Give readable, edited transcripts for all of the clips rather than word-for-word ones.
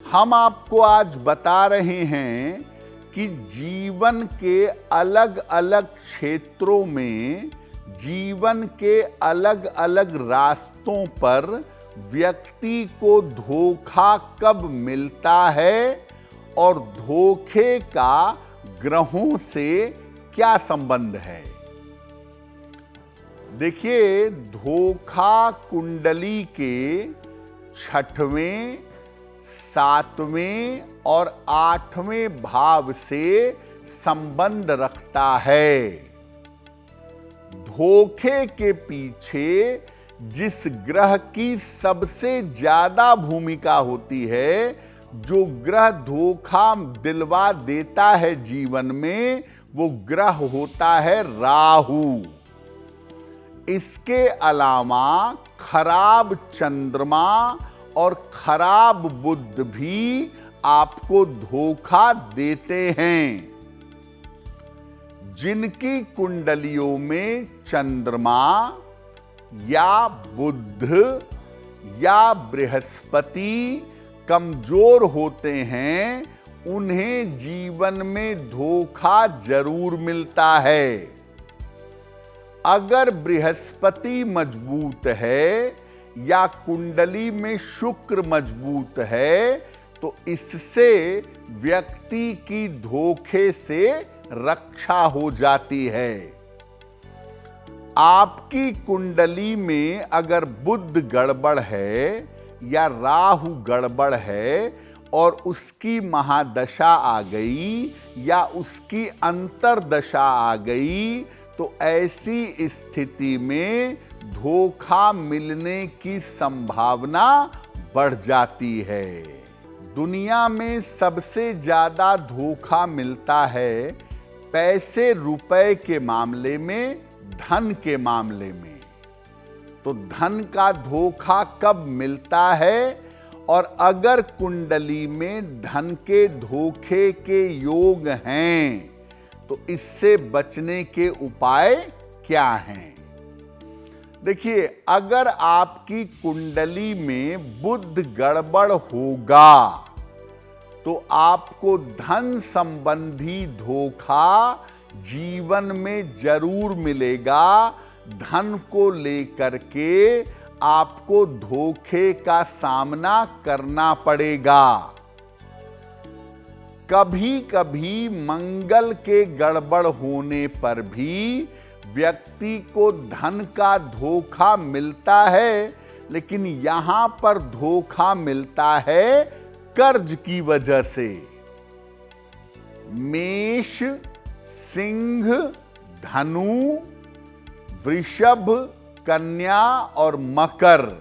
हम आपको आज बता रहे हैं कि जीवन के अलग अलग क्षेत्रों में, जीवन के अलग अलग रास्तों पर व्यक्ति को धोखा कब मिलता है और धोखे का ग्रहों से क्या संबंध है। देखिए, धोखा कुंडली के 6वें, 7वें और 8वें भाव से संबंध रखता है। धोखे के पीछे जिस ग्रह की सबसे ज्यादा भूमिका होती है, जो ग्रह धोखा दिलवा देता है जीवन में, वो ग्रह होता है राहु। इसके अलावा खराब चंद्रमा और खराब बुध भी आपको धोखा देते हैं। जिनकी कुंडलियों में चंद्रमा या बुध या बृहस्पति कमजोर होते हैं, उन्हें जीवन में धोखा जरूर मिलता है। अगर बृहस्पति मजबूत है या कुंडली में शुक्र मजबूत है, तो इससे व्यक्ति की धोखे से रक्षा हो जाती है। आपकी कुंडली में अगर बुध गड़बड़ है या राहु गड़बड़ है और उसकी महादशा आ गई या उसकी अंतरदशा आ गई, तो ऐसी स्थिति में धोखा मिलने की संभावना बढ़ जाती है। दुनिया में सबसे ज्यादा धोखा मिलता है पैसे रुपए के मामले में, धन के मामले में। तो धन का धोखा कब मिलता है, और अगर कुंडली में धन के धोखे के योग हैं, तो इससे बचने के उपाय क्या हैं? देखिए, अगर आपकी कुंडली में बुध गड़बड़ होगा, तो आपको धन संबंधी धोखा जीवन में जरूर मिलेगा। धन को लेकर के आपको धोखे का सामना करना पड़ेगा। कभी कभी मंगल के गड़बड़ होने पर भी व्यक्ति को धन का धोखा मिलता है, लेकिन यहां पर धोखा मिलता है कर्ज की वजह से। मेष, सिंह, धनु, वृषभ, कन्या और मकर,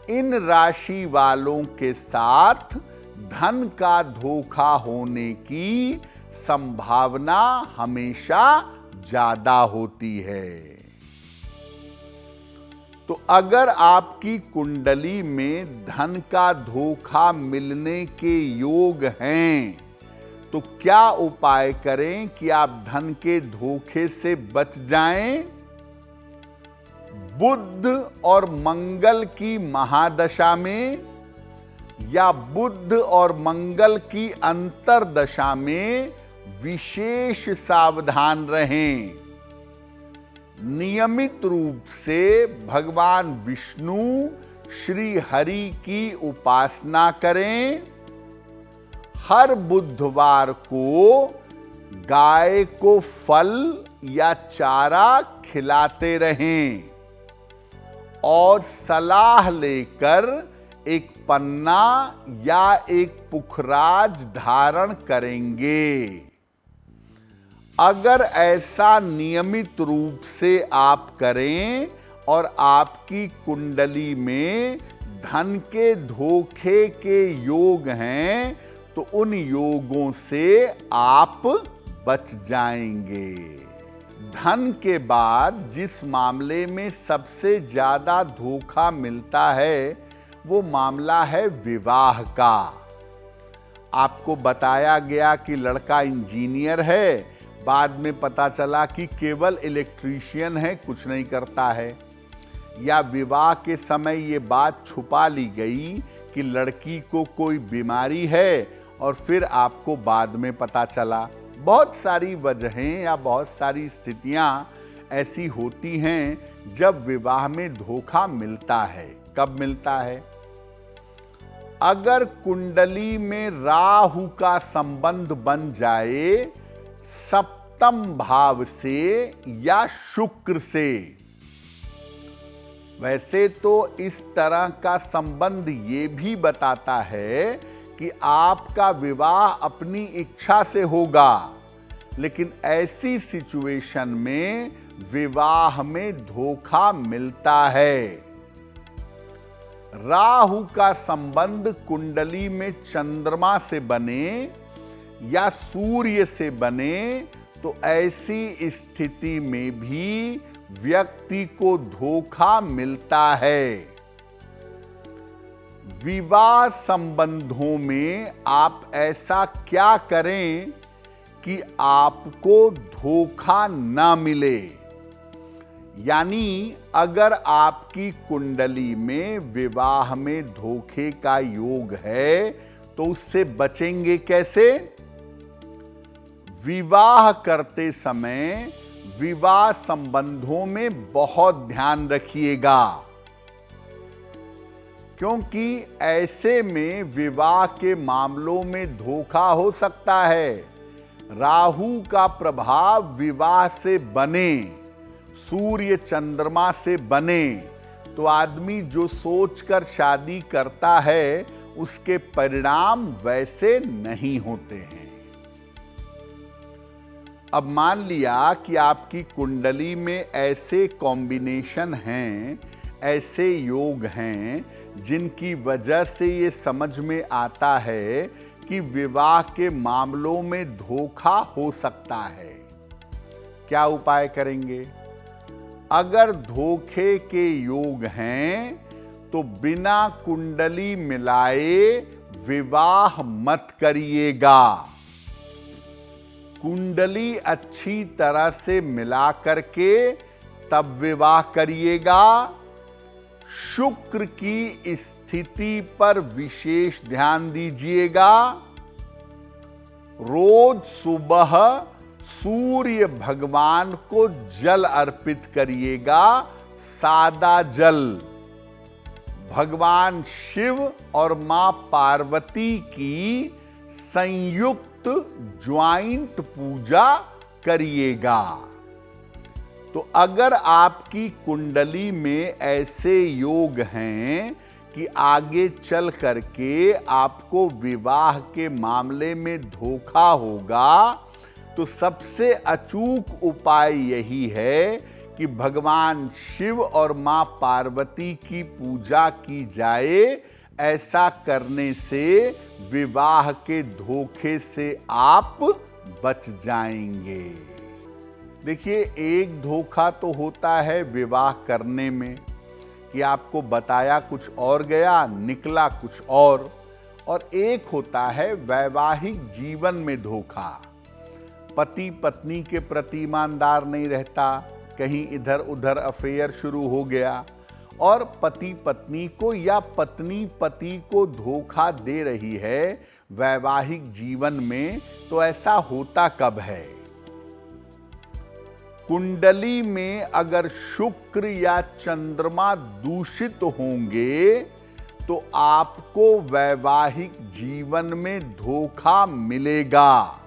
इन राशि वालों के साथ धन का धोखा होने की संभावना हमेशा ज्यादा होती है। तो अगर आपकी कुंडली में धन का धोखा मिलने के योग हैं, तो क्या उपाय करें कि आप धन के धोखे से बच जाएं? बुध और मंगल की महादशा में या बुध और मंगल की अंतरदशा में विशेष सावधान रहें। नियमित रूप से भगवान विष्णु, श्री हरि की उपासना करें। हर बुधवार को गाय को फल या चारा खिलाते रहें और सलाह लेकर एक पन्ना या एक पुखराज धारण करेंगे। अगर ऐसा नियमित रूप से आप करें और आपकी कुंडली में धन के धोखे के योग हैं, तो उन योगों से आप बच जाएंगे। धन के बाद जिस मामले में सबसे ज्यादा धोखा मिलता है, वो मामला है विवाह का। आपको बताया गया कि लड़का इंजीनियर है, बाद में पता चला कि केवल इलेक्ट्रीशियन है, कुछ नहीं करता है। या विवाह के समय ये बात छुपा ली गई कि लड़की को कोई बीमारी है और फिर आपको बाद में पता चला। बहुत सारी वजहें या बहुत सारी स्थितियां ऐसी होती हैं जब विवाह में धोखा मिलता है। कब मिलता है? अगर कुंडली में राहु का संबंध बन जाए सप्तम भाव से या शुक्र से। वैसे तो इस तरह का संबंध ये भी बताता है कि आपका विवाह अपनी इच्छा से होगा, लेकिन ऐसी सिचुएशन में विवाह में धोखा मिलता है। राहु का संबंध कुंडली में चंद्रमा से बने या सूर्य से बने तो ऐसी स्थिति में भी व्यक्ति को धोखा मिलता है। विवाह संबंधों में आप ऐसा क्या करें कि आपको धोखा ना मिले? यानी अगर आपकी कुंडली में विवाह में धोखे का योग है तो उससे बचेंगे कैसे? विवाह करते समय विवाह संबंधों में बहुत ध्यान रखिएगा, क्योंकि ऐसे में विवाह के मामलों में धोखा हो सकता है। राहु का प्रभाव विवाह से बने, सूर्य चंद्रमा से बने तो आदमी जो सोचकर शादी करता है उसके परिणाम वैसे नहीं होते हैं। अब मान लिया कि आपकी कुंडली में ऐसे कॉम्बिनेशन हैं, ऐसे योग हैं जिनकी वजह से ये समझ में आता है कि विवाह के मामलों में धोखा हो सकता है। क्या उपाय करेंगे? अगर धोखे के योग हैं तो बिना कुंडली मिलाए विवाह मत करिएगा। कुंडली अच्छी तरह से मिला करके तब विवाह करिएगा। शुक्र की स्थिति पर विशेष ध्यान दीजिएगा। रोज सुबह सूर्य भगवान को जल अर्पित करिएगा, सादा जल। भगवान शिव और मां पार्वती की संयुक्त ज्वाइंट पूजा करिएगा। तो अगर आपकी कुंडली में ऐसे योग हैं कि आगे चल करके आपको विवाह के मामले में धोखा होगा, तो सबसे अचूक उपाय यही है कि भगवान शिव और मां पार्वती की पूजा की जाए। ऐसा करने से विवाह के धोखे से आप बच जाएंगे। देखिए, एक धोखा तो होता है विवाह करने में कि आपको बताया कुछ और गया, निकला कुछ और एक होता है वैवाहिक जीवन में धोखा। पति पत्नी के प्रति ईमानदार नहीं रहता, कहीं इधर उधर अफेयर शुरू हो गया और पति पत्नी को या पत्नी पति को धोखा दे रही है वैवाहिक जीवन में। तो ऐसा होता कब है? कुंडली में अगर शुक्र या चंद्रमा दूषित होंगे तो आपको वैवाहिक जीवन में धोखा मिलेगा।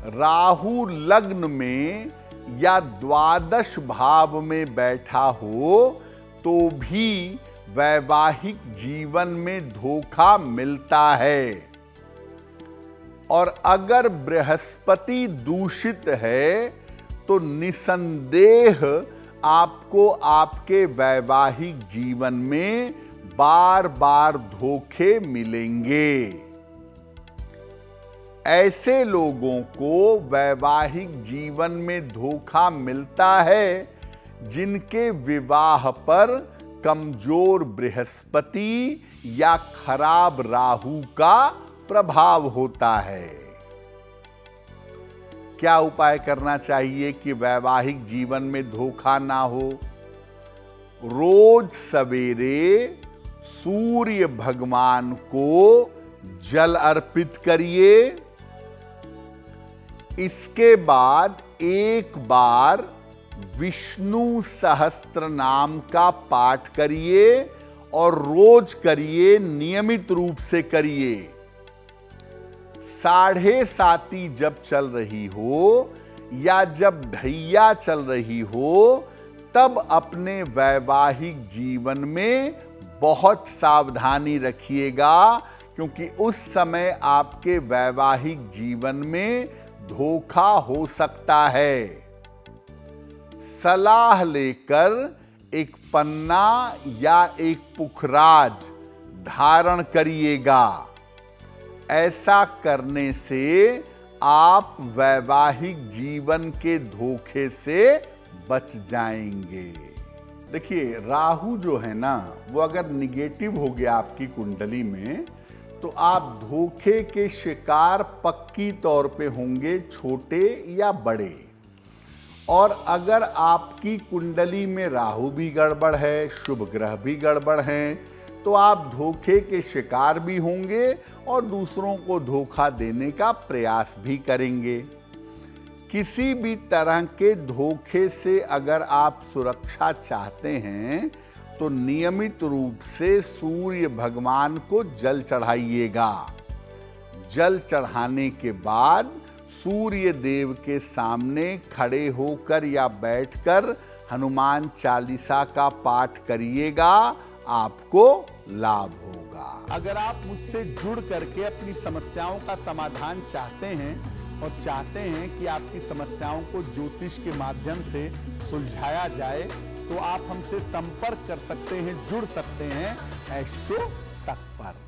राहु लग्न में या द्वादश भाव में बैठा हो तो भी वैवाहिक जीवन में धोखा मिलता है। और अगर बृहस्पति दूषित है तो निसंदेह आपको आपके वैवाहिक जीवन में बार बार धोखे मिलेंगे। ऐसे लोगों को वैवाहिक जीवन में धोखा मिलता है जिनके विवाह पर कमजोर बृहस्पति या खराब राहु का प्रभाव होता है। क्या उपाय करना चाहिए कि वैवाहिक जीवन में धोखा ना हो? रोज सवेरे सूर्य भगवान को जल अर्पित करिए। इसके बाद एक बार विष्णु सहस्त्र नाम का पाठ करिए और रोज करिए, नियमित रूप से करिए। 7:30 जब चल रही हो या जब ढैया चल रही हो, तब अपने वैवाहिक जीवन में बहुत सावधानी रखिएगा, क्योंकि उस समय आपके वैवाहिक जीवन में धोखा हो सकता है। सलाह लेकर एक पन्ना या एक पुखराज धारण करिएगा। ऐसा करने से आप वैवाहिक जीवन के धोखे से बच जाएंगे। देखिए, राहु जो है ना, वो अगर निगेटिव हो गया आपकी कुंडली में, तो आप धोखे के शिकार पक्की तौर पे होंगे, छोटे या बड़े। और अगर आपकी कुंडली में राहु भी गड़बड़ है, शुभ ग्रह भी गड़बड़ हैं, तो आप धोखे के शिकार भी होंगे और दूसरों को धोखा देने का प्रयास भी करेंगे। किसी भी तरह के धोखे से अगर आप सुरक्षा चाहते हैं, तो नियमित रूप से सूर्य भगवान को जल चढ़ाइएगा। जल चढ़ाने के बाद सूर्य देव के सामने खड़े होकर या बैठकर हनुमान चालीसा का पाठ करिएगा, आपको लाभ होगा। अगर आप मुझसे जुड़ करके अपनी समस्याओं का समाधान चाहते हैं और चाहते हैं कि आपकी समस्याओं को ज्योतिष के माध्यम से सुलझाया जाए, तो आप हमसे संपर्क कर सकते हैं, जुड़ सकते हैं एस्ट्रो तक पर।